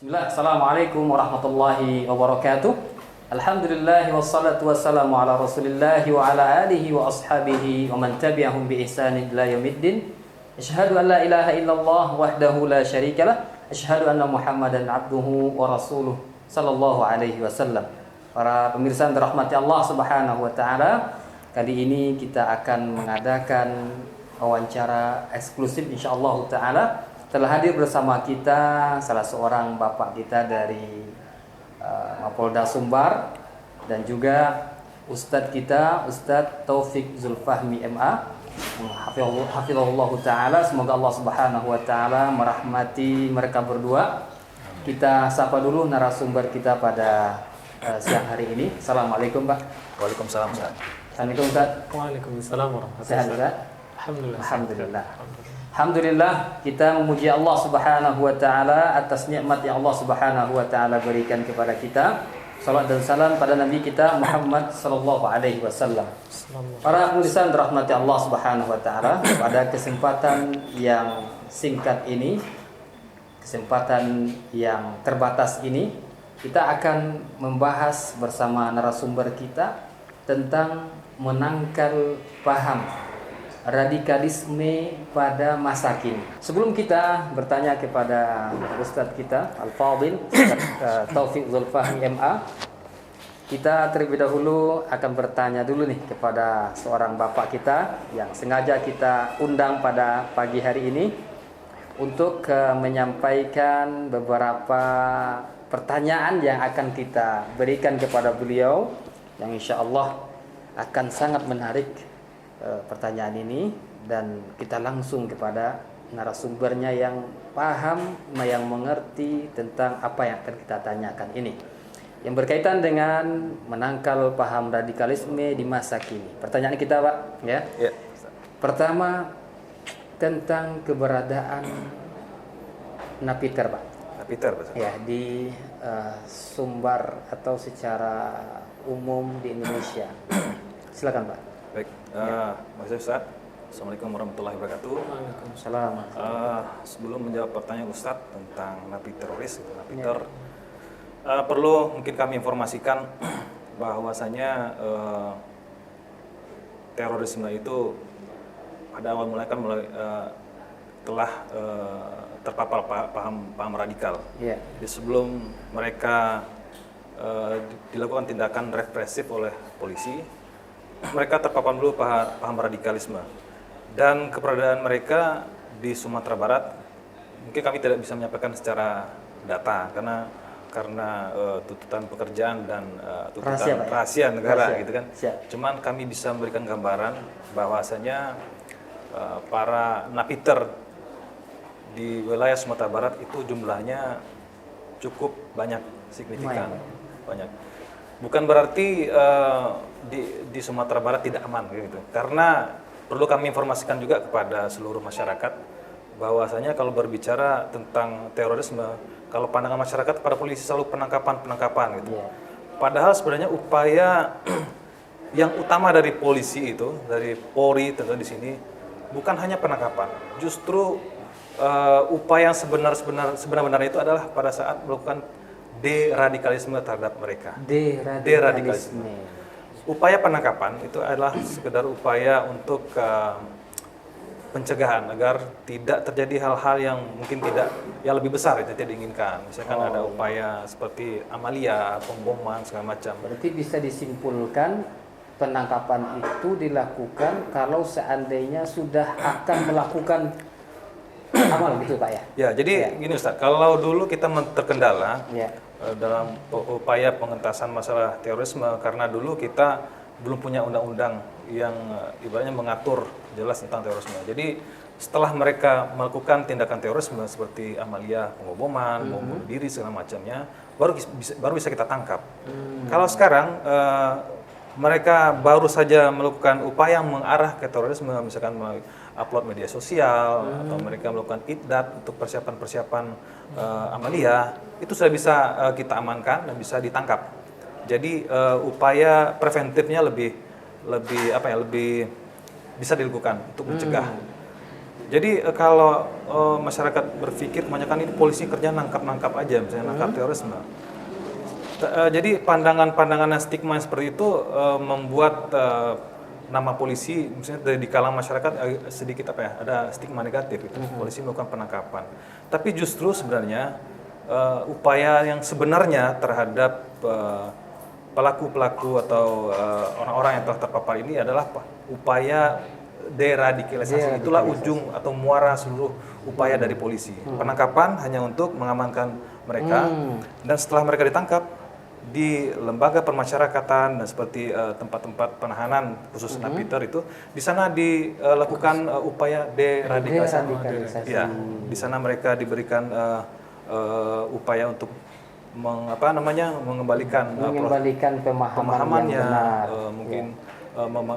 Bismillah, Assalamualaikum warahmatullahi wabarakatuh. Alhamdulillah wassalatu wassalamu ala Rasulillah wa ala alihi wa ashabihi wa man tabi'ahum bi ihsanin ila yaumiddin. Asyhadu an la ilaha illallah wahdahu la syarikalah. Asyhadu anna Muhammadan abduhu wa rasuluh sallallahu alaihi wasallam. Para pemirsa yang dirahmati Allah Subhanahu wa taala, kali ini kita akan mengadakan wawancara eksklusif insyaallah taala. Telah hadir bersama kita salah seorang bapak kita dari Mapolda Sumbar dan juga Ustadz kita, Ustadz Taufik Zulfahmi MA. Hafizahullah ta'ala. Semoga Allah Subhanahu wa ta'ala merahmati mereka berdua. Kita sapa dulu narasumber kita pada siang hari ini. Assalamualaikum Pak. Waalaikumsalam Ustaz. Assalamualaikum Ustaz. Waalaikumsalam warahmatullahi Sehat Ustaz? Alhamdulillah. Alhamdulillah. Alhamdulillah, kita memuji Allah Subhanahu wa taala atas nikmat yang Allah Subhanahu wa taala berikan kepada kita. Salawat dan salam pada Nabi kita Muhammad sallallahu alaihi wasallam. Para pemirsa dirahmati Allah Subhanahu wa taala, pada kesempatan yang singkat ini, kesempatan yang terbatas ini, kita akan membahas bersama narasumber kita tentang menangkal paham radikalisme pada masa kini. Sebelum kita bertanya kepada Ustadz kita Al-Fadhil Ustadz Taufik Zulfahmi MA, kita terlebih dahulu akan bertanya dulu nih kepada seorang bapak kita yang sengaja kita undang pada pagi hari ini untuk menyampaikan beberapa pertanyaan yang akan kita berikan kepada beliau, yang insya Allah akan sangat menarik pertanyaan ini, dan kita langsung kepada narasumbernya yang paham, yang mengerti tentang apa yang akan kita tanyakan ini, yang berkaitan dengan menangkal paham radikalisme di masa kini. Pertanyaan kita Pak, ya. Ya. Pertama, tentang keberadaan napiter Pak. Napiter Pak. Ya, di Sumbar atau secara umum di Indonesia. Silakan Pak. Baik, Mas Ustaz. Assalamualaikum warahmatullahi wabarakatuh. Waalaikumsalam. Sebelum menjawab pertanyaan Ustaz tentang napi teroris, napiter, perlu mungkin kami informasikan bahwasanya terorisme itu pada awal mulai telah terpapar paham radikal. Yeah. Jadi sebelum mereka dilakukan tindakan represif oleh polisi, mereka terpapar dulu paham radikalisme, dan keberadaan mereka di Sumatera Barat mungkin kami tidak bisa menyampaikan secara data karena tuntutan pekerjaan dan tuntutan rahasia negara gitu kan. Siap. Cuman kami bisa memberikan gambaran bahwasanya para napiter di wilayah Sumatera Barat itu jumlahnya cukup banyak, signifikan, banyak. Bukan berarti di Sumatera Barat tidak aman gitu. Karena perlu kami informasikan juga kepada seluruh masyarakat bahwasanya kalau berbicara tentang terorisme, kalau pandangan masyarakat pada polisi selalu penangkapan gitu. Yeah. Padahal sebenarnya upaya yang utama dari polisi itu, dari Polri tentu di sini, bukan hanya penangkapan. Justru upaya yang sebenarnya itu adalah pada saat melakukan deradikalisme terhadap mereka. Deradikalisme. Upaya penangkapan itu adalah sekedar upaya untuk pencegahan agar tidak terjadi hal-hal yang mungkin yang lebih besar, itu tidak diinginkan. Misalkan ada upaya seperti amalia, pemboman segala macam. Berarti bisa disimpulkan penangkapan itu dilakukan kalau seandainya sudah akan melakukan amal gitu Pak ya? Ya, jadi gini Ustaz, kalau dulu kita terkendala dalam upaya pengentasan masalah terorisme karena dulu kita belum punya undang-undang yang ibaratnya mengatur jelas tentang terorisme. Jadi setelah mereka melakukan tindakan terorisme seperti amalia, pengeboman, bom bunuh diri segala macamnya, baru bisa kita tangkap. Kalau sekarang mereka baru saja melakukan upaya mengarah ke terorisme, misalkan upload media sosial atau mereka melakukan iddat untuk persiapan amalia, itu sudah bisa kita amankan dan bisa ditangkap. Jadi upaya preventifnya lebih bisa dilakukan untuk mencegah. Jadi kalau masyarakat berpikir kebanyakan ini polisi kerja nangkap-nangkap aja, misalnya nangkap terorisme. Jadi pandangan-pandangan yang stigma seperti itu membuat nama polisi, misalnya di kalangan masyarakat sedikit ada stigma negatif itu. Polisi melakukan penangkapan. Tapi justru sebenarnya upaya yang sebenarnya terhadap pelaku-pelaku atau orang-orang yang telah terpapar ini adalah upaya deradikalisasi. Itulah ujung atau muara seluruh upaya dari polisi. Penangkapan hanya untuk mengamankan mereka, dan setelah mereka ditangkap di lembaga permasyarakatan dan seperti tempat-tempat penahanan khusus napiter itu, di sana dilakukan upaya deradikalisasi. Ya, di sana mereka diberikan upaya untuk mengembalikan pemahamannya, mungkin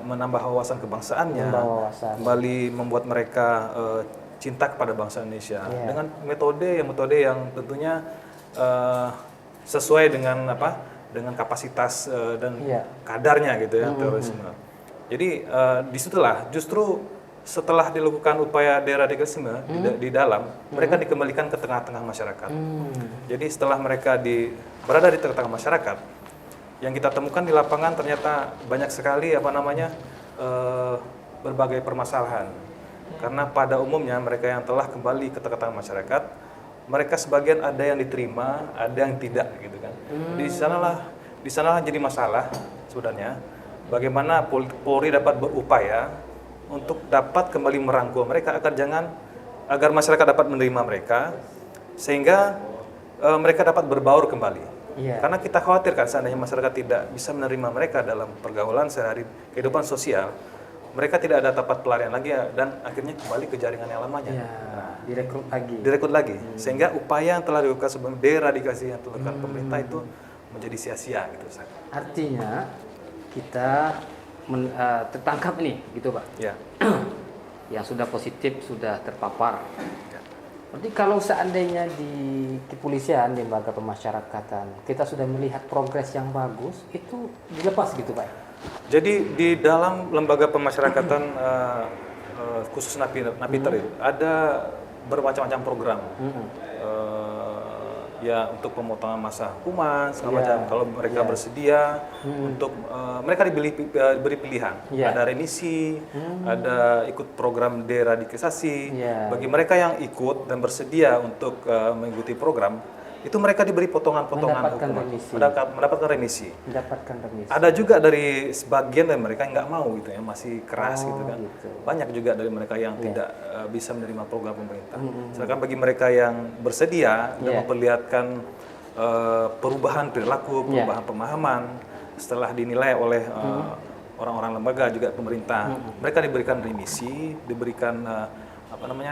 menambah wawasan kebangsaannya, kembali membuat mereka cinta kepada bangsa Indonesia dengan metode yang tentunya sesuai dengan kapasitas dan kadarnya gitu ya, terorisme. Jadi disitulah justru setelah dilakukan upaya deradikalisme di dalam, mereka dikembalikan ke tengah-tengah masyarakat. Jadi setelah mereka berada di tengah-tengah masyarakat, yang kita temukan di lapangan ternyata banyak sekali berbagai permasalahan. Karena pada umumnya mereka yang telah kembali ke tengah-tengah masyarakat, mereka sebagian ada yang diterima, ada yang tidak gitu kan. Di sanalah jadi masalah sebenarnya. Bagaimana Polri dapat berupaya untuk dapat kembali merangkul mereka agar masyarakat dapat menerima mereka, sehingga mereka dapat berbaur kembali. Karena kita khawatirkan seandainya masyarakat tidak bisa menerima mereka dalam pergaulan sehari-hari, kehidupan sosial, mereka tidak ada tempat pelarian lagi dan akhirnya kembali ke jaringan yang lamanya. Direkrut lagi. Sehingga upaya yang telah dilakukan sebelum deradikalisasi yang dilakukan pemerintah itu menjadi sia-sia gitu. Artinya kita tertangkap nih gitu Pak. Yang sudah positif, sudah terpapar. Berarti kalau seandainya di kepolisian, di lembaga pemasyarakatan, kita sudah melihat progres yang bagus, itu dilepas gitu Pak? Jadi di dalam lembaga pemasyarakatan khusus napiter itu ada bermacam-macam program. Ya untuk pemotongan masa hukuman segala macam. Kalau mereka bersedia untuk mereka diberi pilihan. Ada remisi, ada ikut program deradikalisasi. Bagi mereka yang ikut dan bersedia untuk mengikuti program, itu mereka diberi potongan-potongan mendapatkan remisi. Ada juga dari sebagian dari mereka yang nggak mau gitu ya, masih keras gitu kan. Banyak juga dari mereka yang tidak bisa menerima program pemerintah. Sedangkan bagi mereka yang bersedia dan memperlihatkan perubahan perilaku, perubahan pemahaman setelah dinilai oleh orang-orang lembaga juga pemerintah, mereka diberikan remisi, diberikan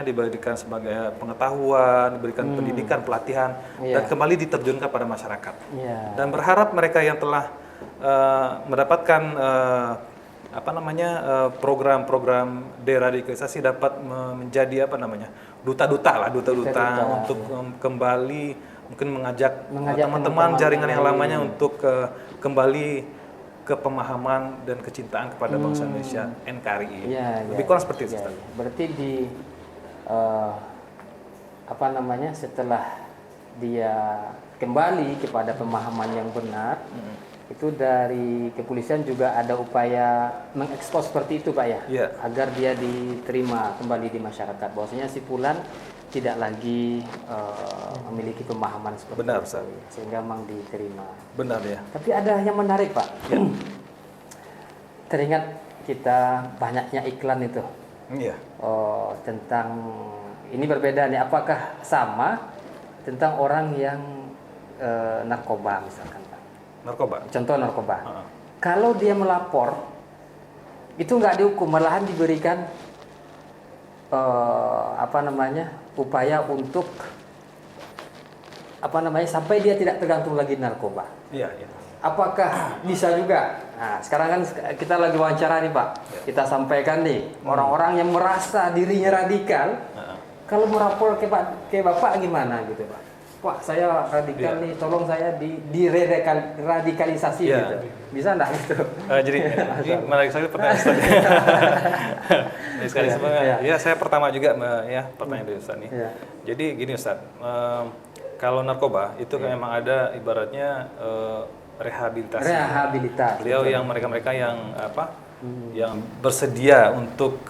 diberikan sebagai pengetahuan, diberikan pendidikan, pelatihan, dan kembali diterjunkan pada masyarakat. Dan berharap mereka yang telah mendapatkan program-program deradikalisasi dapat menjadi duta-duta untuk kembali mungkin mengajak teman-teman jaringan yang lamanya untuk kembali ke pemahaman dan kecintaan kepada bangsa Indonesia, NKRI. Lebih kurang seperti itu. Berarti setelah dia kembali kepada pemahaman yang benar, itu dari kepolisian juga ada upaya mengekspos seperti itu Pak ya, agar dia diterima kembali di masyarakat. Bahwasanya si Fulan tidak lagi memiliki pemahaman seperti itu, sehingga memang diterima. Benar ya. Tapi ada yang menarik Pak. Teringat kita banyaknya iklan itu. Tentang ini berbeda nih. Apakah sama tentang orang yang narkoba misalkan Pak? Contoh narkoba. Kalau dia melapor, itu nggak dihukum, malahan diberikan upaya untuk sampai dia tidak tergantung lagi narkoba. Apakah bisa juga? Nah, sekarang kan kita lagi wawancara nih Pak. Kita sampaikan nih orang-orang yang merasa dirinya radikal, kalau merapor ke Bapak gimana gitu Pak? Pak saya radikal nih, tolong saya radikalisasi gitu. Bisa enggak gitu? Jadi ini menarik sekali pertanyaan Ustaz. Menarik sekali sebenarnya. Ya, saya pertama juga pertanyaan dari Ustaz nih. Jadi gini Ustaz, kalau narkoba itu memang ada ibaratnya rehabilitasi. Beliau yang mereka yang yang bersedia untuk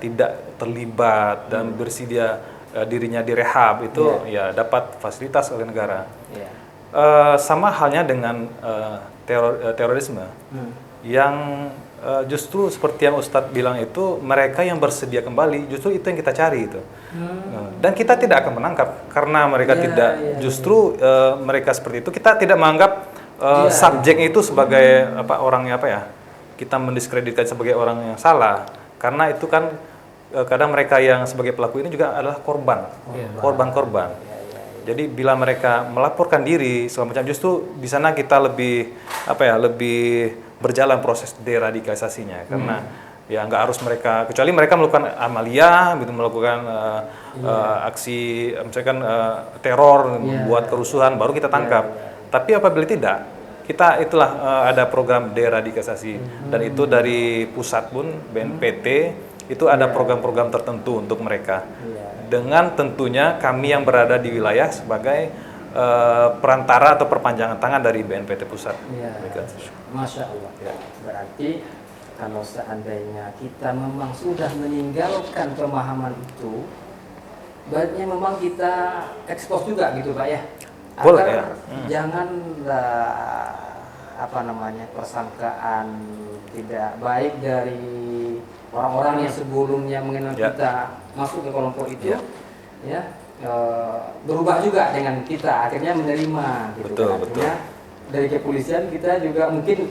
tidak terlibat dan bersedia dirinya direhab itu dapat fasilitas oleh negara. Sama halnya dengan terorisme yang justru seperti yang Ustadz bilang itu, mereka yang bersedia kembali justru itu yang kita cari itu. Dan kita tidak akan menangkap karena mereka justru mereka seperti itu, kita tidak menganggap subjek itu sebagai kita mendiskreditkan sebagai orang yang salah, karena itu kan kadang mereka yang sebagai pelaku ini juga adalah korban. Jadi bila mereka melaporkan diri segala macam, justru di sana kita lebih berjalan proses deradikalisasinya, karena ya nggak harus mereka, kecuali mereka melakukan amalia gitu, melakukan aksi misalkan teror, membuat kerusuhan, baru kita tangkap. Tapi apabila tidak, kita ada program deradikalisasi, dan itu dari pusat pun BNPT itu ada program-program tertentu untuk mereka. Dengan tentunya kami yang berada di wilayah sebagai perantara atau perpanjangan tangan dari BNPT pusat. Masya Allah. Berarti kalau seandainya kita memang sudah meninggalkan pemahaman itu, baiknya memang kita ekspos juga gitu Pak ya. Agar janganlah persangkaan tidak baik dari orang-orang yang sebelumnya mengenal kita masuk ke kelompok itu, berubah juga dengan kita, akhirnya menerima gitu. Artinya dari kepolisian kita juga mungkin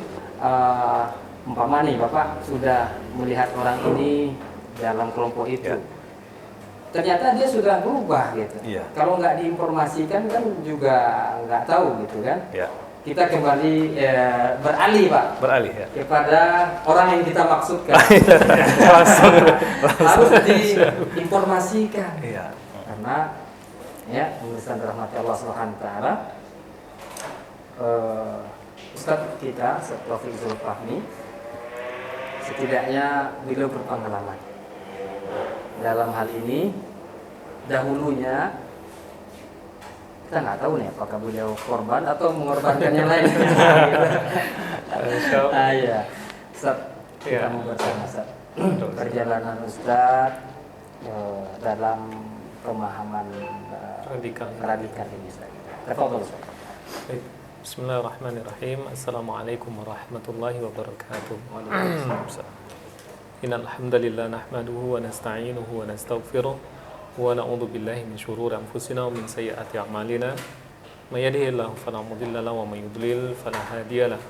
umpama nih Bapak sudah melihat orang ini dalam kelompok itu, ternyata dia sudah berubah gitu. Kalau nggak diinformasikan kan juga nggak tahu gitu kan. Kita kembali beralih Pak, kepada orang yang kita maksudkan. Harus diinformasikan, karena pemirsa rahmat Allah Subhanahu wa taala, Ustadz kita Taufik Zulfahmi setidaknya beliau berpengalaman dalam hal ini. Dahulunya kita nggak tahu nih apakah beliau korban atau mengorbankan yang lain. Ustaz, kita mau bersama perjalanan Ustaz dalam pemahaman radikal ini. Tafadhol Ustaz. Bismillahirrahmanirrahim. Assalamualaikum warahmatullahi wabarakatuh. Innal hamdalillah nahmaduhu wa nasta'inuhu wa nastaghfiruh wa na'udzu billahi min shururi anfusina wa min sayyiati a'malina. May yahdihillahu fala mudilla lahu wa may yudlil fala hadiya lahu.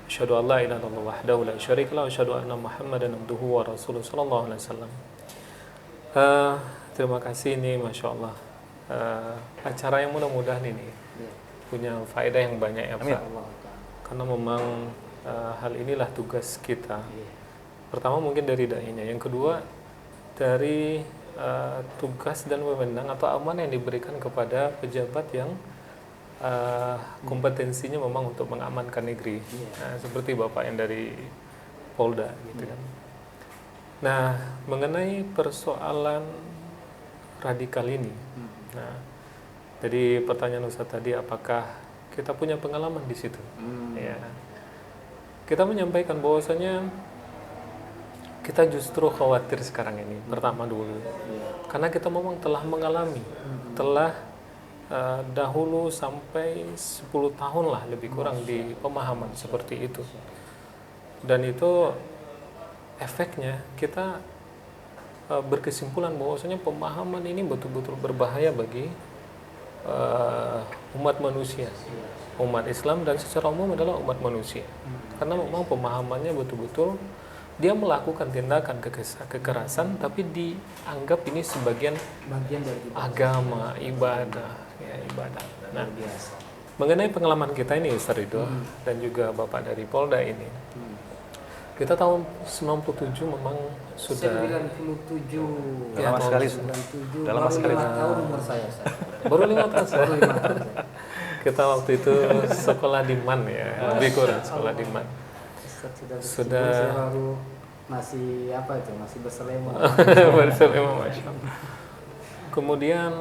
Asyhadu an la ilaha illallah wahdahu la syarika lahu wa asyhadu anna Muhammadan abduhu wa rasuluhu sallallahu alaihi wasallam. Terima kasih nih, Masya Allah. Acara yang mudah-mudahan ini punya faedah yang banyak ya Pak. Karena memang hal inilah tugas kita. Pertama mungkin dari dai-nya, yang kedua dari tugas dan wewenang atau amanah yang diberikan kepada pejabat yang kompetensinya memang untuk mengamankan negeri, seperti Bapak yang dari Polda gitu kan. Nah, mengenai persoalan radikal ini, jadi pertanyaan Ustaz tadi, apakah kita punya pengalaman di situ? Ya, kita menyampaikan bahwasanya kita justru khawatir sekarang ini, pertama dulu, karena kita memang telah mengalami, dahulu sampai 10 tahun lah lebih kurang di pemahaman seperti itu. Dan itu efeknya kita berkesimpulan bahwasanya pemahaman ini betul-betul berbahaya bagi umat manusia, umat Islam, dan secara umum adalah umat manusia. Karena memang pemahamannya betul-betul dia melakukan tindakan kekerasan, tapi dianggap ini sebagian bagian dari agama, ibadah. Nah, mengenai pengalaman kita ini Ustaz Ridho dan juga Bapak dari Polda ini, Kita tahun 97 memang sudah 97. Lama sekali. 97. Udah lama sekali. 5 tahun umur saya. baru 5 tahun. Baru 5 tahun. Kita waktu itu sekolah di MAN ya, lebih kurang sekolah di MAN. Sudah saya baru masih apa itu? Masih berselimut. berselimut, Masya Allah. Kemudian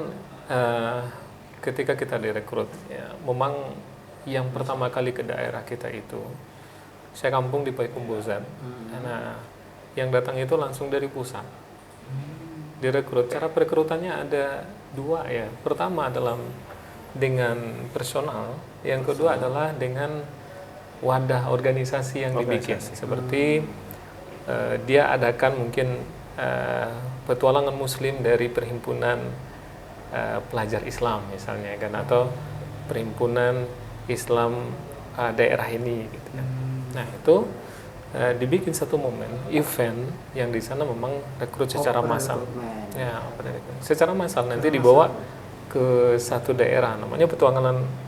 ketika kita direkrut, ya, memang yang pertama kali ke daerah kita itu, saya kampung di Payakumbuh. Nah, yang datang itu langsung dari pusat. Direkrut. Cara perekrutannya ada dua ya. Pertama adalah dengan personal, yang kedua adalah dengan wadah organisasi yang dibikin. Seperti dia adakan mungkin petualangan muslim dari perhimpunan pelajar Islam misalnya kan, atau perhimpunan Islam daerah ini gitu kan. Nah, itu dibikin satu momen event yang di sana memang rekrut secara massal. Ya, secara massal nanti dibawa ke satu daerah, namanya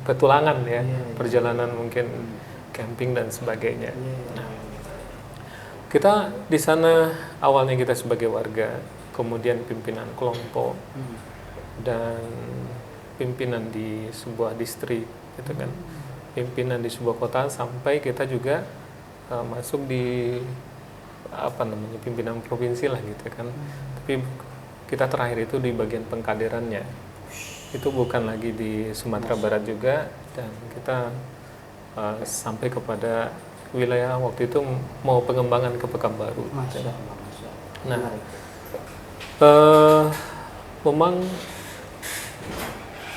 petualangan ya, perjalanan mungkin camping dan sebagainya. Nah, kita di sana awalnya kita sebagai warga, kemudian pimpinan kelompok dan pimpinan di sebuah distrik, gitu kan, pimpinan di sebuah kota, sampai kita juga masuk di pimpinan provinsi lah gitu kan. Tapi kita terakhir itu di bagian pengkaderannya. Itu bukan lagi di Sumatera Barat juga, dan kita sampai kepada wilayah waktu itu mau pengembangan ke Pekanbaru. Nah, memang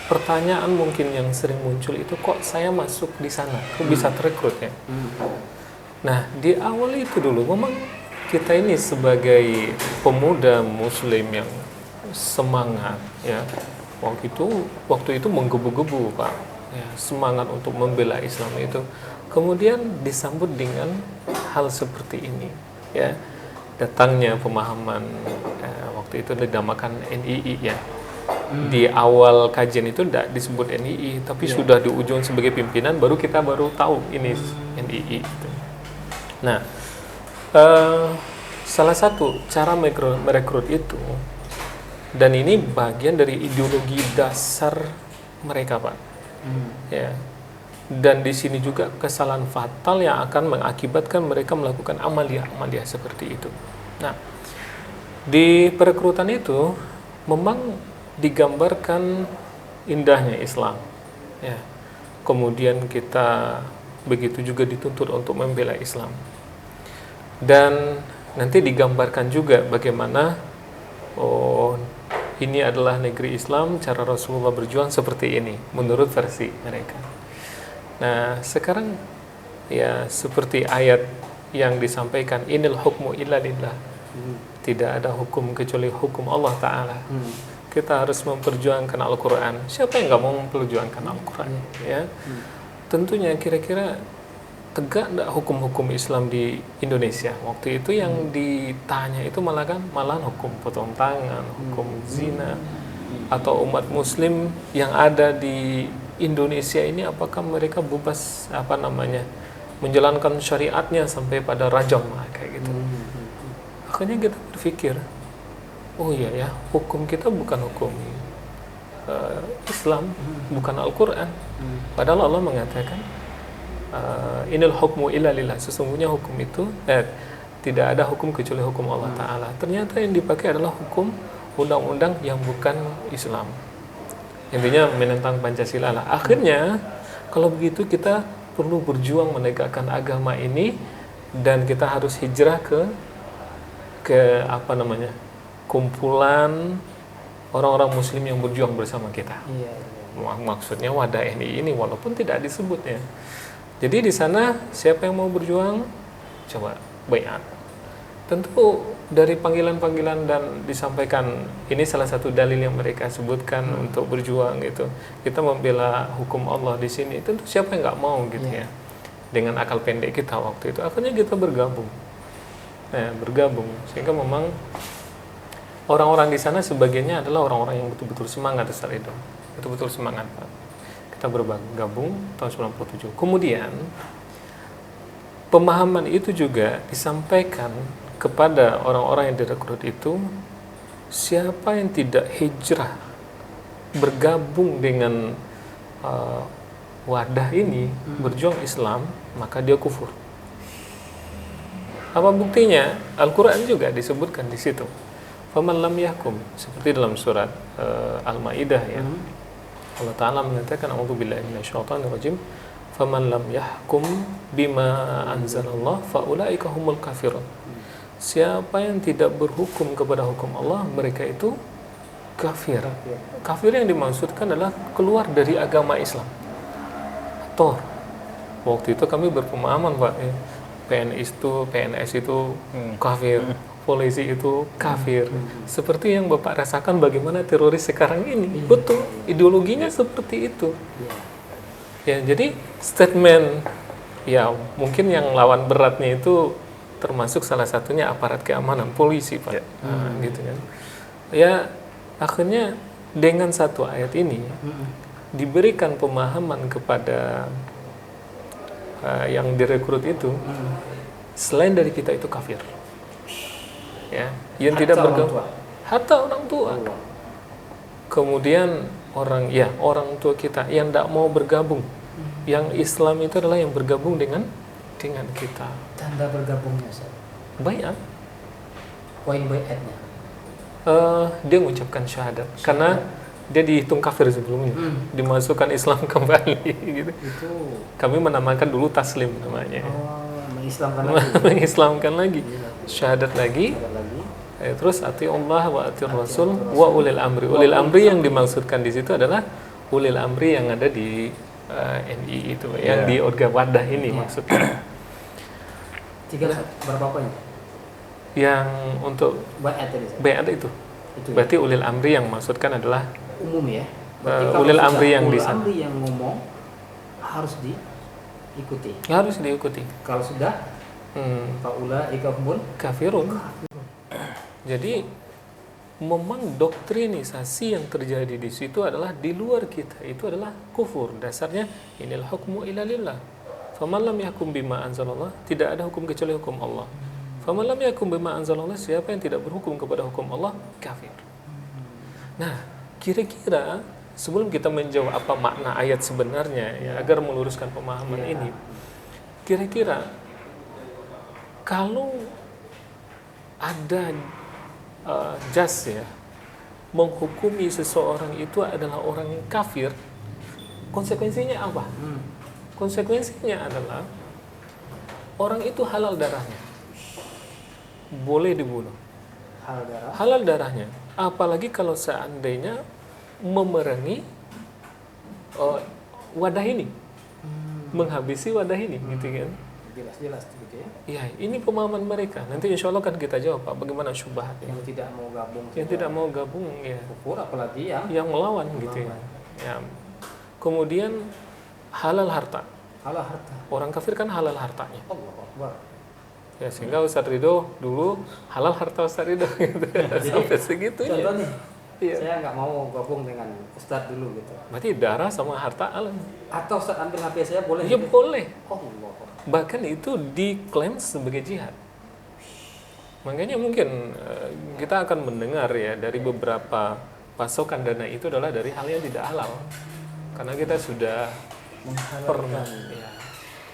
pertanyaan mungkin yang sering muncul itu, kok saya masuk di sana, kok bisa terekrut ya? Nah, di awal itu dulu memang kita ini sebagai pemuda muslim yang semangat ya, waktu itu menggebu-gebu Pak ya, semangat untuk membela Islam itu, kemudian disambut dengan hal seperti ini ya, datangnya pemahaman waktu itu dinamakan NII ya. Di awal kajian itu tidak disebut NII, tapi sudah di ujung sebagai pimpinan baru kita tahu ini NII gitu. Nah, salah satu cara merekrut itu, dan ini bagian dari ideologi dasar mereka Pak ya, dan di sini juga kesalahan fatal yang akan mengakibatkan mereka melakukan amalia seperti itu. Nah, di perekrutan itu memang digambarkan indahnya Islam ya, kemudian kita begitu juga dituntut untuk membela Islam, dan nanti digambarkan juga bagaimana ini adalah negeri Islam, cara Rasulullah berjuang seperti ini menurut versi mereka. Nah, sekarang ya seperti ayat yang disampaikan, inil hukmu illa lillah, tidak ada hukum kecuali hukum Allah Ta'ala. Kita harus memperjuangkan Al-Quran. Siapa yang nggak mau memperjuangkan Al-Quran ya? Tentunya kira-kira tegak enggak hukum-hukum Islam di Indonesia? Waktu itu yang ditanya itu malah hukum potong tangan, hukum zina, atau umat muslim yang ada di Indonesia ini apakah mereka bebas menjalankan syariatnya sampai pada rajam kayak gitu. Akhirnya kita berpikir, oh iya ya, hukum kita bukan hukum Islam, bukan Al-Quran. Padahal Allah mengatakan inil hukmu illa lillah, sesungguhnya hukum itu tidak ada hukum kecuali hukum Allah Ta'ala. Ternyata yang dipakai adalah hukum undang-undang yang bukan Islam, intinya menentang Pancasila lah. Akhirnya kalau begitu kita perlu berjuang menegakkan agama ini, dan kita harus hijrah ke kumpulan orang-orang muslim yang berjuang bersama kita. Maksudnya wadah NII ini walaupun tidak disebutnya. Jadi di sana siapa yang mau berjuang, coba baiat. Tentu dari panggilan-panggilan dan disampaikan, ini salah satu dalil yang mereka sebutkan untuk berjuang gitu. Kita membela hukum Allah di sini. Tentu siapa yang nggak mau gitu ya. Dengan akal pendek kita waktu itu, akhirnya kita bergabung. Sehingga memang orang-orang di sana sebagiannya adalah orang-orang yang betul-betul semangat saat itu. Betul-betul semangat Pak. Kita bergabung tahun 97. Kemudian pemahaman itu juga disampaikan kepada orang-orang yang direkrut itu, siapa yang tidak hijrah bergabung dengan wadah ini, berjuang Islam, maka dia kufur. Apa buktinya? Al-Quran juga disebutkan di situ. Faman lam yahkum, seperti dalam surat Al-Maidah ya. Allah Ta'ala mengatakan, a'udzubillahi minasyaitonir rajim, faman lam yahkum bima anzalallah faulaika humul kafirun. Siapa yang tidak berhukum kepada hukum Allah, mereka itu kafir. Kafir yang dimaksudkan adalah keluar dari agama Islam. Toh, waktu itu kami berpemahaman, Pak, PNS itu kafir, polisi itu kafir. Seperti yang Bapak rasakan bagaimana teroris sekarang ini. Betul, ideologinya seperti itu. Ya, jadi statement ya mungkin yang lawan beratnya itu termasuk salah satunya aparat keamanan, polisi, Pak. Gitu kan. Ya, akhirnya dengan satu ayat ini diberikan pemahaman kepada yang direkrut itu, selain dari kita itu kafir. Ya, yang tidak bergabung. Hatta orang tua. Kemudian orang tua kita yang tidak mau bergabung. Yang Islam itu adalah yang bergabung dengan kita. Tanda bergabungnya, Ustaz. Baiat. Poin baiatnya. Dia mengucapkan syahadat. Karena dia dihitung kafir sebelumnya, dimasukkan Islam kembali gitu. Itu kami menamakan dulu taslim namanya. Mengislamkan lagi. Syahadat lagi. Terus ati Allah wa ati Rasul wa ulil amri. Ulil amri yang dimaksudkan di situ adalah ulil amri yang ada di NI itu, yang di organ wadah ini maksudnya. Berapa poin? Yang untuk baiat itu. Berarti ulil amri yang maksudkan adalah umum ya. Ulil amri yang di sana. Ulil amri yang ngomong harus diikuti. Harus diikuti. Kalau sudah faulaika humul kafirun. Jadi memang doktrinisasi yang terjadi di situ adalah di luar kita, itu adalah kufur. Dasarnya inil hukmu illa lillah. Faman lam yahkum bima anzalallah, tidak ada hukum kecuali hukum Allah. Faman lam yahkum bima anzalallah, siapa yang tidak berhukum kepada hukum Allah, kafir. Nah, kira-kira sebelum kita menjawab apa makna ayat sebenarnya ya, agar meluruskan pemahaman ini, kira-kira kalau ada jas ya menghukumi seseorang itu adalah orang yang kafir, konsekuensinya apa? Konsekuensinya adalah orang itu halal darahnya, boleh dibunuh. Halal darahnya. Apalagi kalau seandainya memerangi wadah ini, menghabisi wadah ini, gitu kan? Jelas gitu ya. Ya, ini pemahaman mereka. Nanti insya Allah kan kita jawab, Pak, bagaimana syubhat yang tidak mau gabung. Yang tidak mau gabung, ya. Kufur, apalagi yang melawan, gitu ya. Ya. Kemudian halal harta. Halal harta. Orang kafir kan halal hartanya. Allahu Akbar. Ya, sehingga Ustadz Ridho dulu halal harta Ustadz Ridho gitu. Sampai segitunya. Contoh nih, iya. Saya nggak mau gabung dengan Ustadz dulu gitu. Berarti darah sama harta alam. Atau Ustadz ambil HP saya boleh? Ya, gitu? boleh. Allah. Bahkan itu diklaim sebagai jihad. Makanya mungkin kita akan mendengar ya dari beberapa pasokan dana itu adalah dari hal yang tidak halal. Karena kita sudah pernah ya.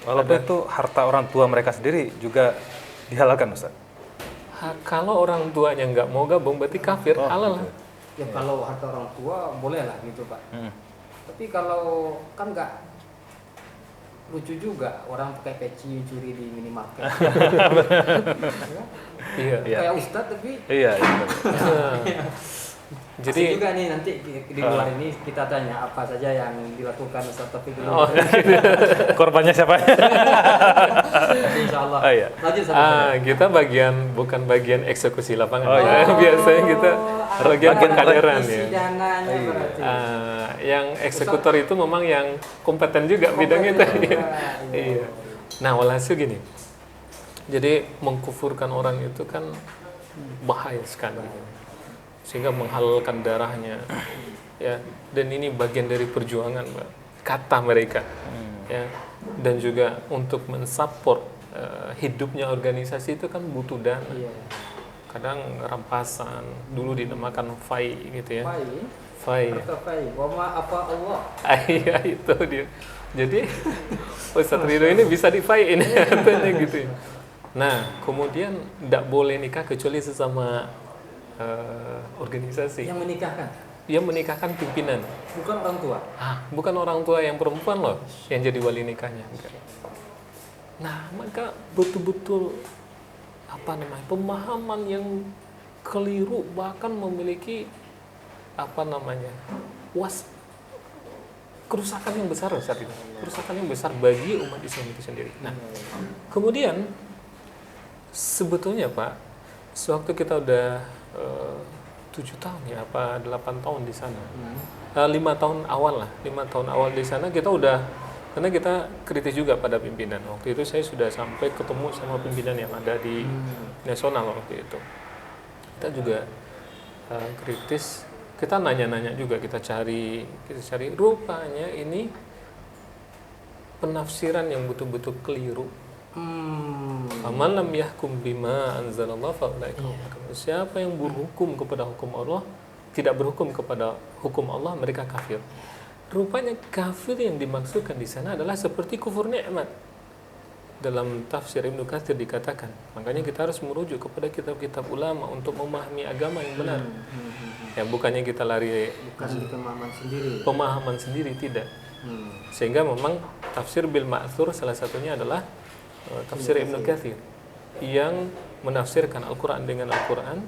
Walaupun itu harta orang tua mereka sendiri juga dihalalkan, Ustaz. Kalau orang tuanya nggak mau gabung berarti kafir, halal. Ya kalau harta orang tua boleh lah gitu, Pak. Tapi kalau kan nggak lucu juga orang pakai peci curi di minimarket. Iya. Kayak Ustadz tapi. Iya. Jadi juga nih nanti di luar ini kita tanya apa saja yang dilakukan Ustadz Taufik dulu. Korbannya siapa? Insya Allah. Iya. Kita bukan bagian eksekusi lapangan. Biasanya kita bagian pengkaderan ya. Yang eksekutor itu memang yang kompeten juga bidangnya tadi. Iya. Nah, walhasil gini. Jadi mengkufurkan orang itu kan bahaya sekali. Sehingga menghalalkan darahnya. Ya, dan ini bagian dari perjuangan, Mbak. Kata mereka. Ya. Dan juga untuk mensupport hidupnya organisasi itu kan butuh dana. Iya. Kadang rampasan, dulu dinamakan FAI gitu ya. Fai. FAI. Wama apa Allah. Iya itu dia. Jadi Ustadz Ridho ini bisa di-FAI ini katanya gitu ya. Nah, kemudian tidak boleh nikah kecuali sesama organisasi. Yang menikahkan. Yang menikahkan pimpinan. Bukan orang tua. Bukan orang tua yang perempuan loh yang jadi wali nikahnya. Enggak. Nah, maka betul-betul pemahaman yang keliru, bahkan memiliki kerusakan yang besar saat itu. Kerusakan yang besar bagi umat Islam itu sendiri. Nah, kemudian sebetulnya Pak, sewaktu kita udah 7 tahun ya, 8 tahun di sana. 5 tahun awal lah, 5 tahun awal di sana kita udah, karena kita kritis juga pada pimpinan. Waktu itu saya sudah sampai ketemu sama pimpinan yang ada di nasional waktu itu. Kita juga kritis, kita nanya-nanya juga, kita cari rupanya ini penafsiran yang betul-betul keliru. Aman lam yahkum bima anzalallah fa ulaika humul kafirun. Siapa yang berhukum kepada hukum Allah, tidak berhukum kepada hukum Allah, mereka kafir. Rupanya kafir yang dimaksudkan di sana adalah seperti kufur nikmat. Dalam tafsir Ibnu Katsir dikatakan, makanya kita harus merujuk kepada kitab-kitab ulama untuk memahami agama yang benar. Ya, bukannya kita lari pemahaman sendiri tidak. Sehingga memang tafsir bil ma'thur salah satunya adalah tafsir Ibnu Katsir yang menafsirkan Al-Quran dengan Al-Quran,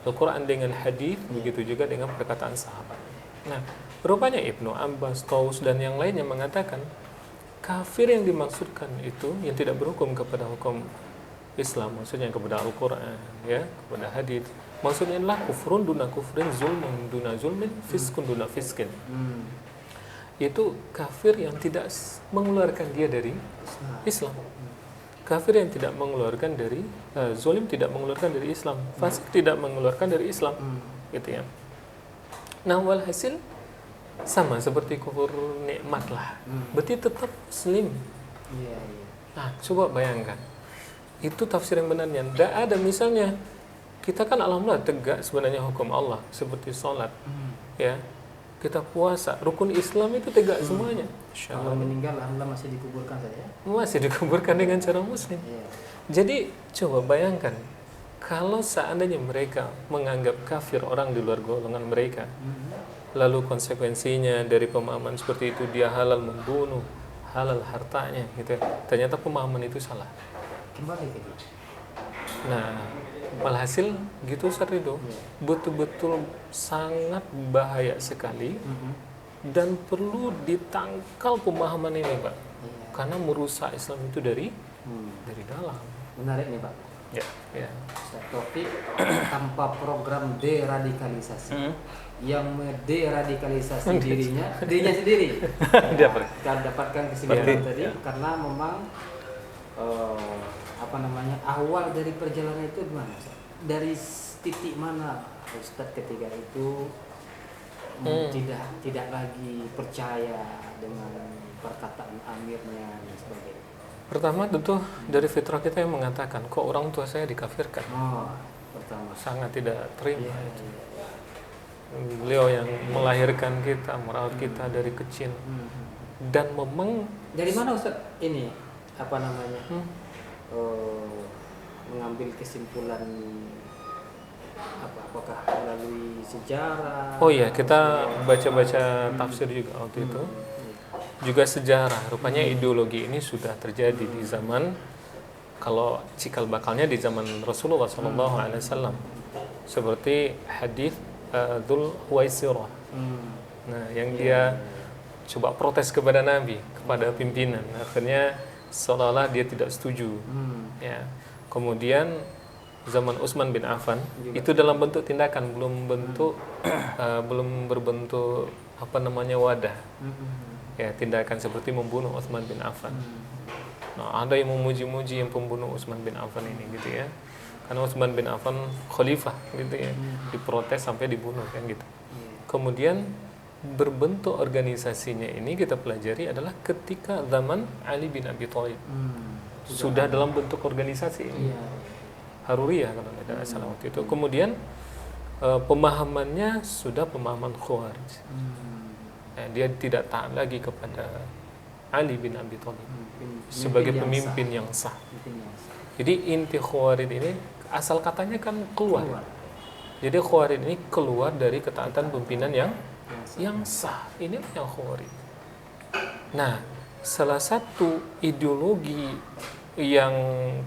Al-Quran dengan hadis, begitu juga dengan perkataan sahabat. Nah, rupanya Ibnu Abbas, Taus dan yang lainnya mengatakan kafir yang dimaksudkan itu yang tidak berhukum kepada hukum Islam, maksudnya kepada Al-Quran, ya, kepada hadis. Maksudnya adalah kufrun duna kufrin, zulmun duna zulmin, fiskun duna fiskin. Itu kafir yang tidak mengeluarkan dia dari Islam. Kafir yang tidak mengeluarkan dari zalim, tidak mengeluarkan dari Islam, fasik tidak mengeluarkan dari Islam, gitu ya. Nah, walhasil sama seperti kufur nikmat lah. Berarti tetap muslim. Nah, coba bayangkan. Itu tafsir yang benarnya. Tidak ada misalnya kita kan alhamdulillah tegak sebenarnya hukum Allah seperti sholat, ya. Kita puasa, rukun Islam itu tegak semuanya. Kalau meninggal alhamdulillah masih dikuburkan saja. Masih dikuburkan dengan cara muslim. Jadi coba bayangkan kalau seandainya mereka menganggap kafir orang di luar golongan mereka, lalu konsekuensinya dari pemahaman seperti itu dia halal membunuh, halal hartanya, gitu. Ternyata pemahaman itu salah. Kembali ke itu. Nah, walhasil gitu Ustaz Ridho, betul-betul sangat bahaya sekali dan perlu ditangkal pemahaman ini Pak, karena merusak Islam itu dari dalam. Menarik nih Pak. Ya. Ustaz Taufik tanpa program deradikalisasi yang menderadikalisasi dirinya sendiri. Dia Kita dapatkan kesimpulan tadi karena memang awal dari perjalanan itu gimana? Dari titik mana Ustadz ketika itu tidak lagi percaya dengan perkataan amirnya dan sebagainya? Pertama tentu dari fitrah kita yang mengatakan kok orang tua saya dikafirkan. Pertama sangat tidak terima itu. Beliau yang melahirkan kita, merawat kita dari kecil. Dan memang dari mana Ustadz ini mengambil kesimpulan apakah melalui sejarah? Oh iya, kita baca-baca tafsir juga waktu itu. Juga sejarah. Rupanya ideologi ini sudah terjadi di zaman, kalau cikal bakalnya di zaman Rasulullah SAW. Seperti hadis Dzul Huwaisirah. Nah, yang dia coba protes kepada Nabi, kepada pimpinan. Akhirnya seolah-olah dia tidak setuju. Ya. Kemudian zaman Utsman bin Affan itu dalam bentuk tindakan, belum berbentuk wadah. Ya, tindakan seperti membunuh Utsman bin Affan. Nah, ada yang memuji-muji yang pembunuh Utsman bin Affan ini gitu ya. Karena Utsman bin Affan khalifah gitu ya. Diprotes sampai dibunuh kan gitu. Kemudian berbentuk organisasinya ini kita pelajari adalah ketika zaman Ali bin Abi Thalib. sudah dalam bentuk organisasi. Haruriyah kalau tidak salah waktu itu. Kemudian pemahamannya sudah pemahaman Khawarij. Dia tidak taat lagi kepada Ali bin Abi Thalib sebagai pemimpin yang sah. Jadi inti Khawarij ini asal katanya kan keluar. Jadi Khawarij ini keluar dari ketaatan pimpinan yang sah. Inilah yang Khawarij. Nah, salah satu ideologi yang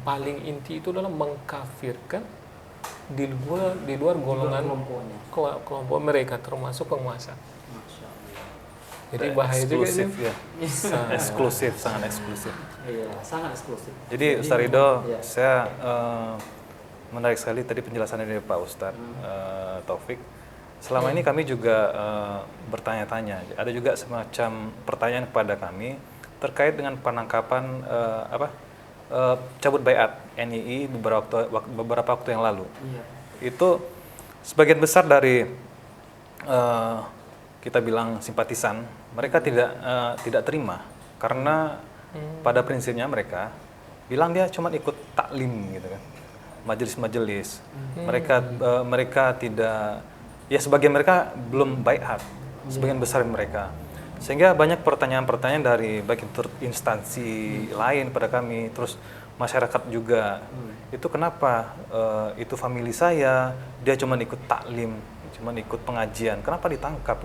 paling inti itu adalah mengkafirkan di luar golongan kelompok mereka, termasuk penguasa. Jadi bahaya juga eksklusif ini. ya. Eksklusif, sangat eksklusif. Iya, sangat eksklusif. Jadi Ustaz Ridho, saya menarik sekali tadi penjelasannya dari Pak Ustadz Taufik. Selama ini kami juga bertanya-tanya. Ada juga semacam pertanyaan kepada kami terkait dengan penangkapan cabut baiat NII beberapa waktu yang lalu. Itu sebagian besar dari kita bilang simpatisan, mereka tidak terima karena pada prinsipnya mereka bilang dia cuma ikut taklim gitu kan, majelis-majelis. Mereka tidak, ya sebagian mereka belum baiat, sebagian besar mereka. Sehingga banyak pertanyaan-pertanyaan dari baik instansi lain pada kami, terus masyarakat juga. Itu kenapa itu famili saya, dia cuma ikut taklim, cuma ikut pengajian, kenapa ditangkap?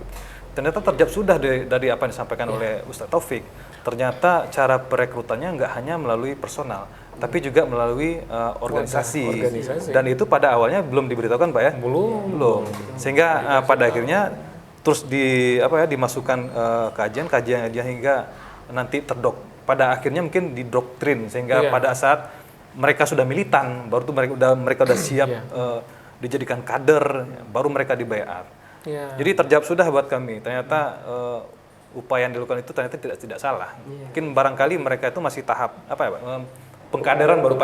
Ternyata terjawab sudah dari apa yang disampaikan oleh Ustadz Taufik. Ternyata cara perekrutannya nggak hanya melalui personal, tapi juga melalui organisasi. Dan itu pada awalnya belum diberitahukan, Pak ya? Belum. Sehingga pada akhirnya terus dimasukkan kajian dia hingga nanti pada akhirnya mungkin didoktrin, sehingga pada saat mereka sudah militan, baru tuh mereka udah siap dijadikan kader, baru mereka dibaiat. Jadi terjawab sudah buat kami. Ternyata upaya yang dilakukan itu ternyata tidak salah. Mungkin barangkali mereka itu masih tahap pengkaderan baru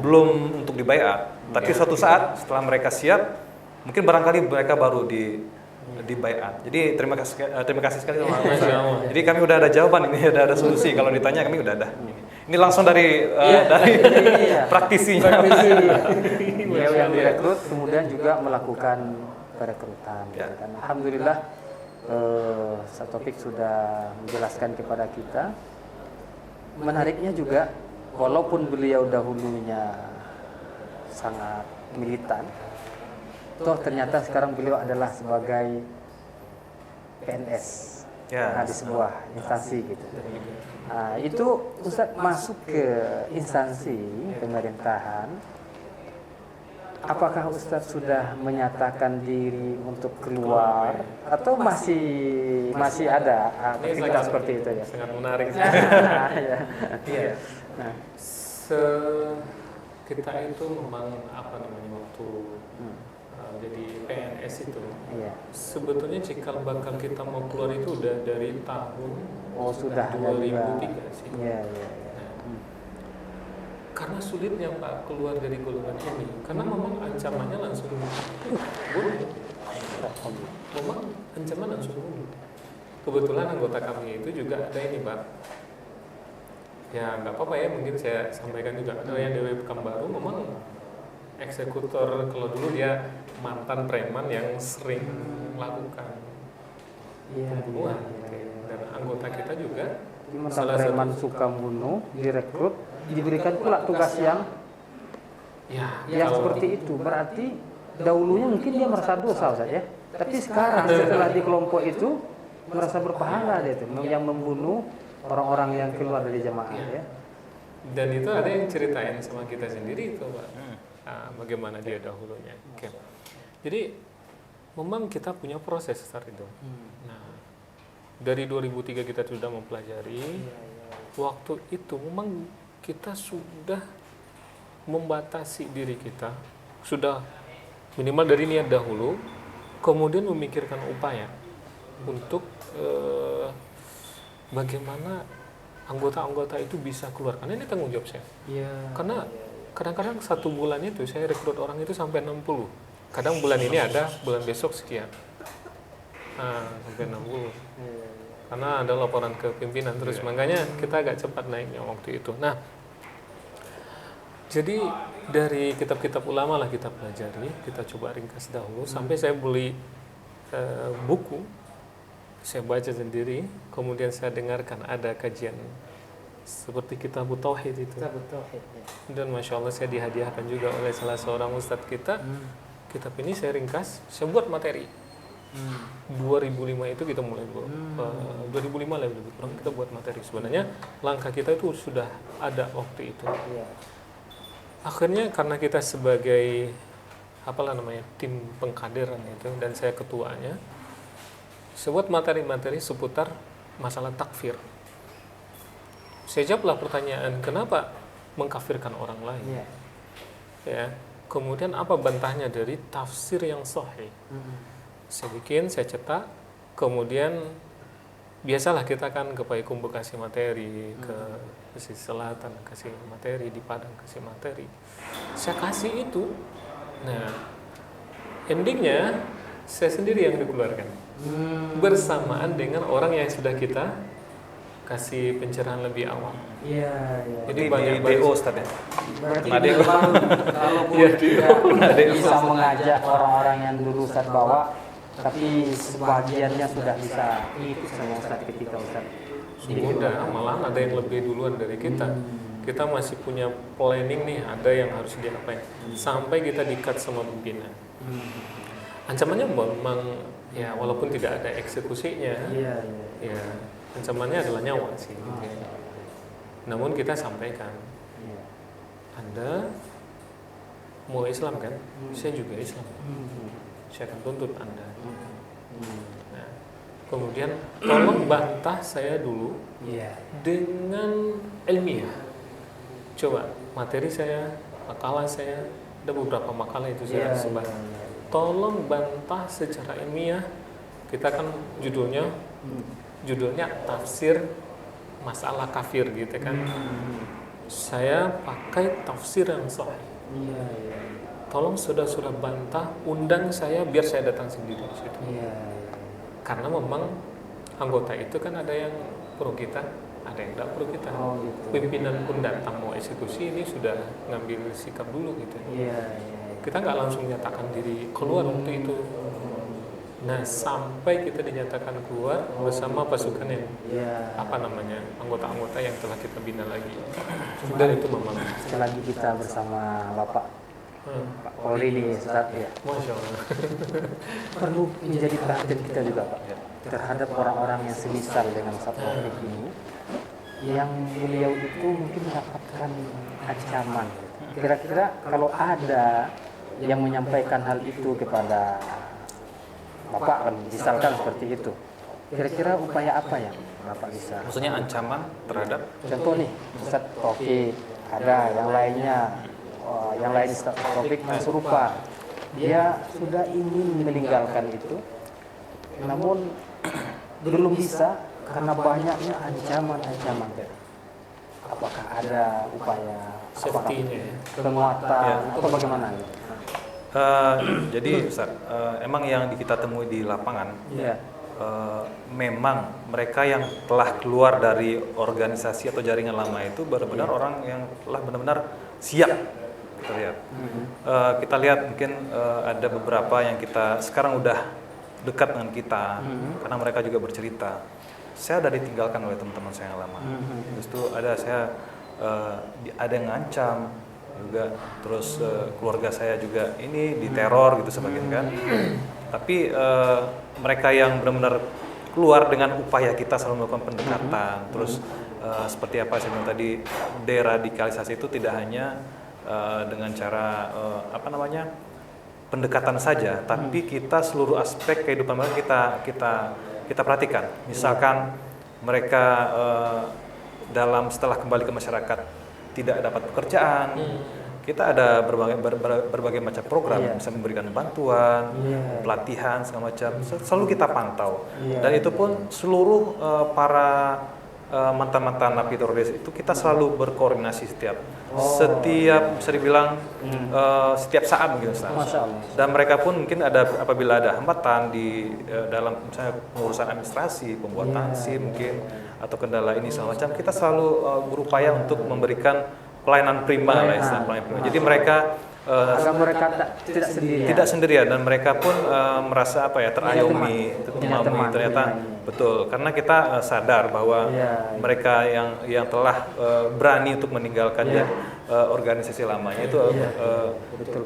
belum untuk dibaiat. Tapi suatu saat setelah mereka siap, mungkin barangkali mereka baru dibaiat. Jadi terima kasih sekali sama Jadi kami udah ada jawaban ini, udah ada solusi. Kalau ditanya kami udah ada. Ini langsung dari praktisinya. Beliau yang direkrut kemudian juga melakukan perekrutan. Gitu kan. Alhamdulillah Ustaz Taufik sudah menjelaskan kepada kita. Menariknya juga, walaupun beliau dahulunya sangat militan, toh ternyata sekarang beliau adalah sebagai PNS di sebuah instansi gitu. Nah, itu Ustaz masuk ke instansi pemerintahan. Apakah Ustaz sudah menyatakan diri untuk keluar atau masih ada aktivitas seperti itu ya? Sangat menarik. Iya. Kita itu memang waktu jadi PNS itu. Sebetulnya cikal bakal kita mau keluar itu udah dari tahun sudah 2003 sih. Iya. Karena sulitnya Pak keluar dari golongan ini, karena memang ancamannya langsung bunuh. Memang ancaman langsung bunuh. Kebetulan anggota kami itu juga ada ini Pak. Ya nggak apa-apa ya, mungkin saya sampaikan juga. Ada yang Dewi Pekanbaru memang eksekutor, kalau dulu dia mantan preman yang sering melakukan pembunuhan. Dan anggota kita juga mantan preman suka membunuh, direkrut, diberikan pula tugas yang seperti itu. Berarti dahulunya mungkin dia merasa dosa Ustaz ya. Tapi sekarang setelah di kelompok itu merasa berpahala dia itu yang membunuh orang-orang yang keluar dari jamaah ya. Dan itu ada yang ceritain sama kita sendiri itu Pak. Bagaimana dia dahulunya. Jadi memang kita punya proses start itu. Nah, dari 2003 kita sudah mempelajari. Waktu itu memang kita sudah membatasi diri kita, sudah minimal dari niat dahulu, kemudian memikirkan upaya untuk bagaimana anggota-anggota itu bisa keluar, karena ini tanggung jawab saya. Karena kadang-kadang satu bulan itu saya rekrut orang itu sampai 60, kadang bulan ini ada, bulan besok sekian, sampai 60. Karena ada laporan ke pimpinan terus, makanya kita agak cepat naiknya waktu itu. Nah, Jadi dari kitab-kitab ulama lah kita pelajari, kita coba ringkas dahulu sampai saya beli buku, saya baca sendiri, kemudian saya dengarkan ada kajian seperti kitab Tauhid itu. Kitab Tauhid, ya. Dan Masya Allah saya dihadiahkan juga oleh salah seorang ustadz kita. Kitab ini saya ringkas, saya buat materi. 2005 itu kita mulai 2005 lah lebih kurang kita buat materi. Sebenarnya langkah kita itu sudah ada waktu itu. Iya. Akhirnya karena kita sebagai tim pengkaderan itu dan saya ketuanya, saya buat materi-materi seputar masalah takfir. Saya jawablah pertanyaan kenapa mengkafirkan orang lain. Iya. Ya. Kemudian apa bantahnya dari tafsir yang sahih. Saya bikin, saya cetak, kemudian biasalah kita kan ke Payakumbuh kasih materi, ke pesisir selatan kasih materi, di Padang kasih materi. Saya kasih itu, nah endingnya saya sendiri yang dikeluarkan bersamaan dengan orang yang sudah kita kasih pencerahan lebih awal. Iya. Jadi Di banyak DO Ustaz ya. Berarti Ngadek. memang kalaupun tidak bisa mengajak orang-orang yang dulu Ustaz bawa, tapi sebagiannya sudah bisa ikut sama Ustaz ketika Ustaz mudah, malahan ada yang lebih duluan dari kita. Kita masih punya planning nih, ada yang harus diapain sampai kita di-cut sama pimpinan. Ancamannya memang ya walaupun tidak ada eksekusinya, ya ancamannya adalah nyawa sih. Namun kita sampaikan, Anda mau Islam kan? Saya juga Islam. Saya akan tuntut Anda. Nah, kemudian tolong bantah saya dulu dengan ilmiah. Coba materi saya, makalah saya, ada beberapa makalah itu saya sebar. Tolong bantah secara ilmiah. Kita kan judulnya tafsir masalah kafir gitu kan. Saya pakai tafsir yang sahih. Tolong sudah bantah, undang saya biar saya datang sendiri di situ. Karena memang anggota itu kan ada yang pro kita, ada yang tidak pro kita. Pimpinan pun datang mau eksekusi ini sudah ngambil sikap dulu gitu. Kita nggak langsung nyatakan diri keluar waktu itu. Nah sampai kita dinyatakan keluar bersama pasukan yang anggota-anggota yang telah kita bina lagi. Dan itu memang selagi kita bersama Bapak Pak Polri ini Ustaz ya. Masya Allah. Perlu menjadi perhatian kita juga Pak terhadap orang-orang yang semisal dengan Ustaz Taufik ini, yang beliau itu mungkin mendapatkan ancaman. Kira-kira kalau ada yang menyampaikan hal itu kepada Bapak kan, misalkan seperti itu, kira-kira upaya apa yang Bapak bisa? Maksudnya ancaman terhadap? Contoh nih, Ustaz Taufik, ada yang lainnya, yang lain Ustaz Taufik yang serupa, dia sudah ingin meninggalkan itu, namun belum bisa karena banyaknya ancaman. Apakah ada upaya penguatan atau bagaimana? Jadi Ustaz, emang yang kita temui di lapangan, memang mereka yang telah keluar dari organisasi atau jaringan lama itu benar-benar orang yang telah benar-benar siap. Kita lihat, kita lihat mungkin ada beberapa yang kita sekarang udah dekat dengan kita, karena mereka juga bercerita. Saya udah ditinggalkan oleh teman-teman saya yang lama. Terus itu ada yang ngancam juga, terus keluarga saya juga ini diteror gitu sebagian kan. Tapi mereka yang benar-benar keluar dengan upaya kita selalu melakukan pendekatan, terus seperti apa saya bilang tadi, deradikalisasi itu tidak hanya dengan cara pendekatan saja, tapi kita seluruh aspek kehidupan mereka kita perhatikan. Misalkan mereka setelah kembali ke masyarakat tidak dapat pekerjaan, kita ada berbagai macam program, bisa memberikan bantuan, pelatihan segala macam, selalu kita pantau. Dan itu pun seluruh para mantan-mantan napi teroris itu kita selalu berkoordinasi setiap bisa dibilang setiap saat mungkin Ustaz. Dan mereka pun mungkin apabila ada hambatan di dalam misalnya pengurusan administrasi, pembuatan SIM mungkin atau kendala ini segala macam, kita selalu berupaya untuk memberikan pelayanan prima lah istilah pelayanan prima. Jadi mereka agar mereka tidak sendirian. Tidak sendirian dan mereka pun merasa terayomi, ternyata betul karena kita sadar bahwa mereka yang telah berani untuk meninggalkan organisasi lamanya itu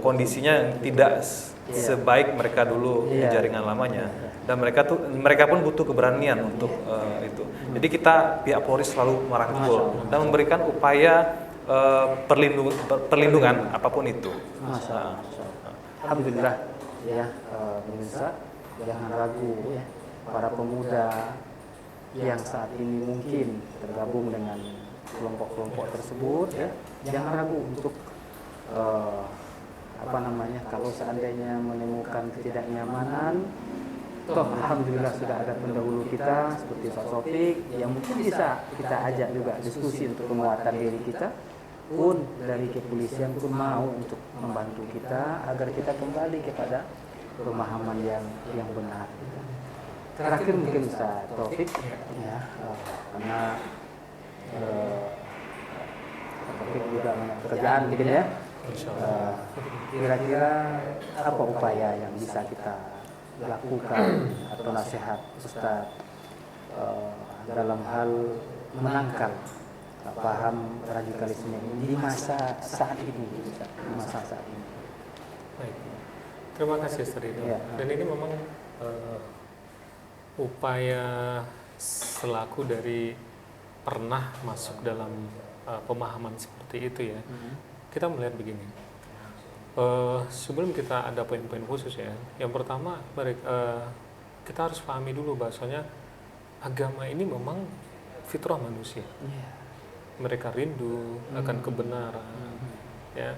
kondisinya tidak sebaik mereka dulu di jaringan lamanya dan mereka pun butuh keberanian untuk itu. Jadi kita pihak Polri selalu merangkul dan memberikan upaya perlindungan apapun itu. Alhamdulillah ya, pemirsa, jangan ragu ya, para pemuda yang saat ini mungkin tergabung dengan kelompok-kelompok tersebut ya, jangan ragu untuk kalau seandainya menemukan ketidaknyamanan, toh alhamdulillah sudah ada pendahulu kita seperti Ustaz Taufik yang mungkin bisa kita ajak juga diskusi untuk penguatan diri kita, pun dari kepolisian pun mau untuk membantu kita agar kita kembali kepada pemahaman yang benar. Terakhir mungkin Ustaz Taufik ya, karena Taufik juga banyak pekerjaan mungkin ya. Kira-kira apa upaya yang bisa kita lakukan atau nasihat Ustaz dalam hal menangkal paham radikalisme ini di masa saat ini, Baik. Terima kasih Ustaz Ridho. Dan ini memang upaya selaku dari pernah masuk dalam pemahaman seperti itu ya. Kita melihat begini. Sebelum kita ada poin-poin khusus ya. Yang pertama kita harus pahami dulu bahwasanya agama ini memang fitrah manusia. Mereka rindu akan kebenaran, ya.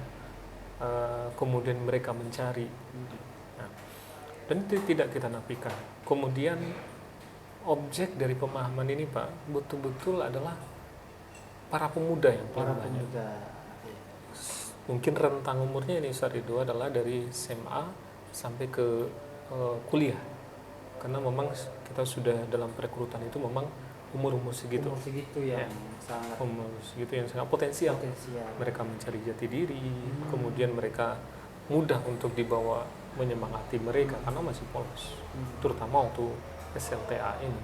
Kemudian mereka mencari, dan itu tidak kita nafikan. Kemudian objek dari pemahaman ini Pak, betul-betul adalah para pemuda yang paling banyak. Mungkin rentang umurnya ini Ustaz Ridho adalah dari SMA sampai ke kuliah, karena memang kita sudah dalam perekrutan itu memang umur segitu yang sangat umur segitu yang sangat potensial. Mereka mencari jati diri, kemudian mereka mudah untuk dibawa menyemangati mereka karena masih polos, terutama waktu SLTA ini.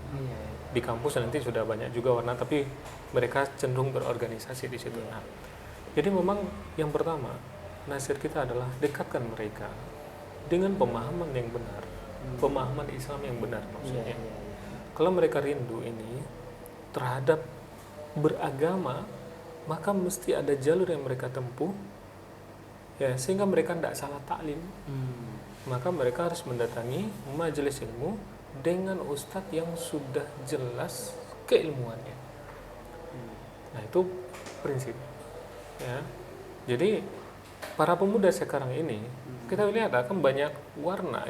Di kampus nanti sudah banyak juga warna, tapi mereka cenderung berorganisasi di situ. Nah, jadi memang yang pertama nasihat kita adalah dekatkan mereka dengan pemahaman yang benar, pemahaman Islam yang benar maksudnya. Kalau mereka rindu ini terhadap beragama, maka mesti ada jalur yang mereka tempuh, ya, sehingga mereka tidak salah taklim. Maka mereka harus mendatangi majelis ilmu dengan ustadz yang sudah jelas keilmuannya. Nah, itu prinsip. Ya, jadi para pemuda sekarang ini kita lihat akan banyak warna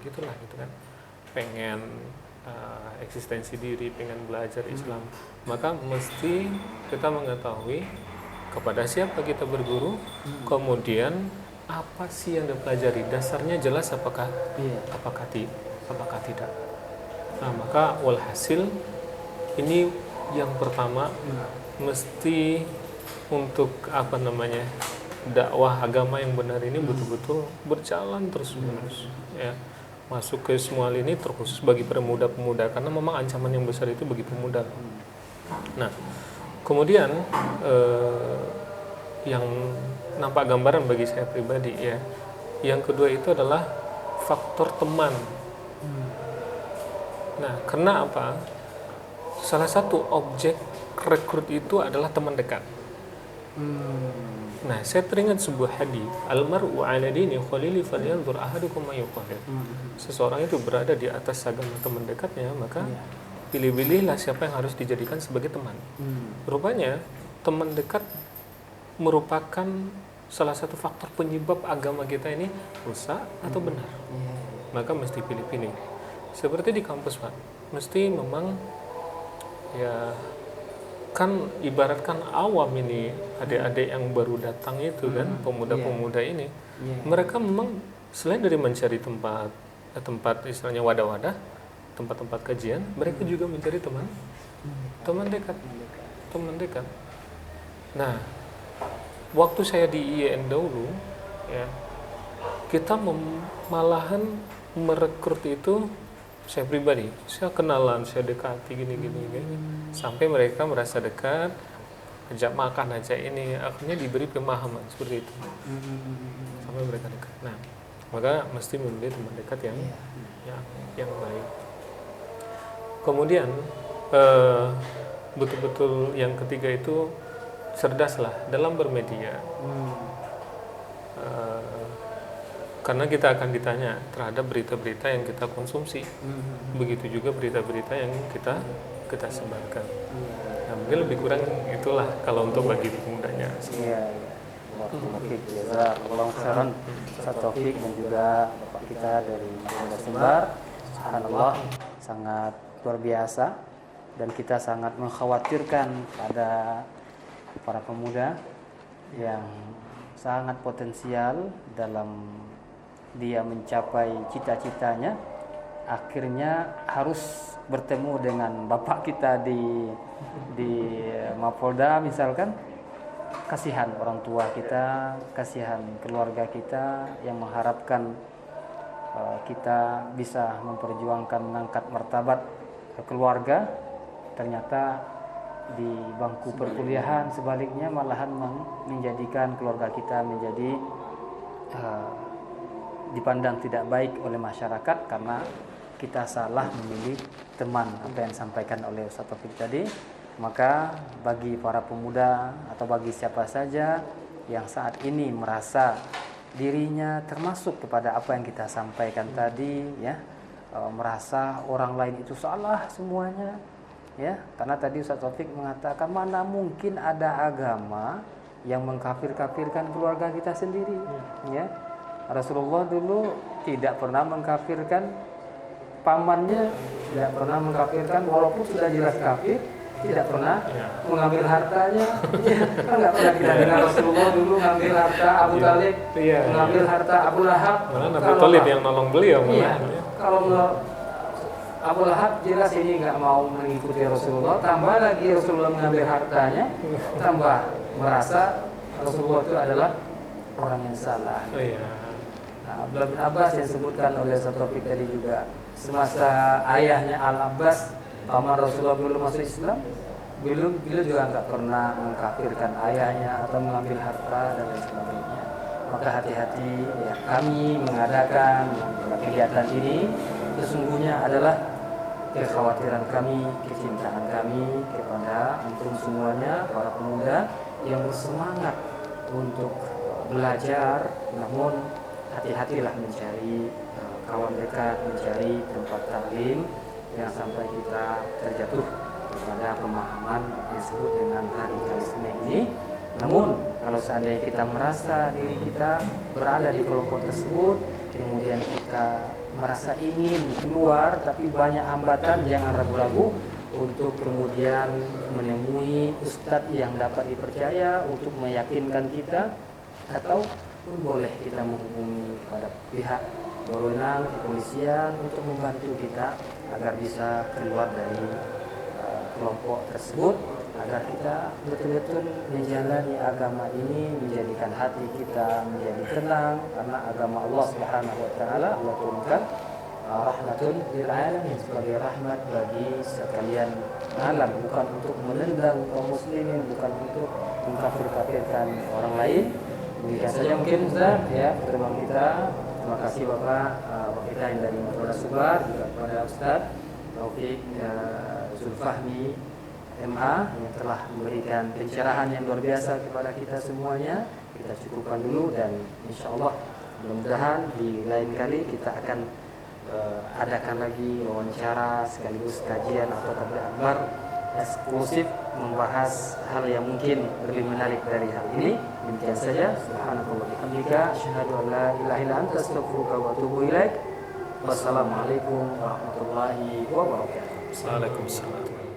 gitulah gitu kan, pengen eksistensi diri, pengen belajar Islam, maka mesti kita mengetahui kepada siapa kita berguru, kemudian apa sih yang dipelajari, dasarnya jelas apakah tidak. Nah, maka walhasil ini yang pertama mesti untuk dakwah agama yang benar ini betul-betul berjalan terus-menerus ya. Masuk ke semua lini, terkhusus bagi pemuda-pemuda, karena memang ancaman yang besar itu bagi pemuda. Nah, kemudian yang nampak gambaran bagi saya pribadi ya, yang kedua itu adalah faktor teman. Nah, karena apa? Salah satu objek rekrut itu adalah teman dekat. Nah, saya teringat sebuah hadis, almar'u 'ala dini khalili falyanzur ahadukum may yuqallid. Seseorang itu berada di atas agama teman dekatnya, maka pilih-pilihlah siapa yang harus dijadikan sebagai teman. Rupanya teman dekat merupakan salah satu faktor penyebab agama kita ini rusak atau benar. Maka mesti pilih-pilih. Seperti di kampus Pak, mesti memang ya, kan ibaratkan awam ini, adik-adik yang baru datang itu kan, pemuda-pemuda ini, mereka memang selain dari mencari tempat istilahnya wadah-wadah, tempat-tempat kajian, mereka juga mencari teman dekat. Nah, waktu saya di IAIN dahulu, ya, kita malahan merekrut itu saya pribadi, saya kenalan, saya dekati gini, sampai mereka merasa dekat, ajak makan aja ini, akhirnya diberi pemahaman seperti itu, sampai mereka dekat. Nah, maka mesti memilih teman dekat yang baik. Kemudian betul-betul yang ketiga itu cerdaslah dalam bermedia. Karena kita akan ditanya terhadap berita-berita yang kita konsumsi. Begitu juga berita-berita yang kita sebarkan. Nah, mungkin lebih kurang itulah kalau untuk bagi pemudanya. Iya. Taufik, jazakallahu khairan Ustaz Taufik dan juga Bapak kita dari Muda Sumbar. Subhanallah, sangat luar biasa dan kita sangat mengkhawatirkan pada para pemuda yang sangat potensial dalam dia mencapai cita-citanya, akhirnya harus bertemu dengan bapak kita di Mapolda misalkan. Kasihan orang tua kita, kasihan keluarga kita yang mengharapkan kita bisa memperjuangkan mengangkat martabat keluarga, ternyata di bangku perkuliahan sebaliknya malahan menjadikan keluarga kita menjadi dipandang tidak baik oleh masyarakat karena kita salah memilih teman, apa yang disampaikan oleh Ustaz Taufik tadi. Maka bagi para pemuda atau bagi siapa saja yang saat ini merasa dirinya termasuk kepada apa yang kita sampaikan tadi, ya, merasa orang lain itu salah semuanya, ya, karena tadi Ustaz Taufik mengatakan mana mungkin ada agama yang mengkafir-kafirkan keluarga kita sendiri, ya. Rasulullah dulu tidak pernah mengkafirkan pamannya, tidak pernah mengkafirkan walaupun sudah jelas kafir, tidak pernah mengambil hartanya. Kan nggak pernah kita dengar Rasulullah dulu ngambil harta Abu Talib, mengambil harta Abu Lahab. Malah Abu Talib yang nolong beliau. Kalau Abu Lahab jelas ini nggak mau mengikuti Rasulullah, tambah lagi Rasulullah mengambil hartanya, tambah merasa Rasulullah itu adalah orang yang salah. Nah, Abdullah bin Abbas yang disebutkan oleh Ustaz Taufik tadi juga, semasa ayahnya Al-Abbas, paman Rasulullah belum masuk Islam, beliau juga nggak pernah mengkafirkan ayahnya atau mengambil harta dan lain sebagainya. Maka hati-hati, ya, kami mengadakan kegiatan ini sesungguhnya adalah kekhawatiran kami, kecintaan kami kepada antum semuanya, para pemuda yang bersemangat untuk belajar, namun hati-hatilah mencari kawan dekat, mencari tempat taklim yang sampai kita terjatuh kepada pemahaman yang disebut dengan radikalisme ini. Namun kalau seandainya kita merasa diri kita berada di kelompok tersebut, kemudian kita merasa ingin keluar tapi banyak hambatan, jangan ragu-ragu untuk kemudian menemui ustadz yang dapat dipercaya untuk meyakinkan kita, atau boleh kita menghubungi pada pihak berwenang, kepolisian untuk membantu kita agar bisa keluar dari kelompok tersebut, agar kita betul-betul menjalani agama ini, menjadikan hati kita menjadi tenang, karena agama Allah Subhanahu wa taala Allah turunkan rahmatun lil alamin, sebagai rahmat bagi sekalian alam, bukan untuk menendang kaum muslimin, bukan untuk mengkafir-kafirkan orang lain. Demikian saja mungkin Ustaz, ya, pertemuan kita. Terima kasih Bapak kita yang dari Muda Sumbar, juga kepada Ustaz Taufik Zulfahmi MA yang telah memberikan pencerahan yang luar biasa kepada kita semuanya. Kita cukupkan dulu dan insya Allah mudah-mudahan di lain kali kita akan adakan lagi wawancara sekaligus kajian atau tabligh akbar eksklusif membahas hal yang mungkin lebih menarik dari hal ini. Demikian saja. Subhanallahi wa bihamdika, asyhadu an la ilaha illa anta, astaghfiruka wa atubu ilaik. Wassalamualaikum warahmatullahi wabarakatuh. Waalaikumsalam.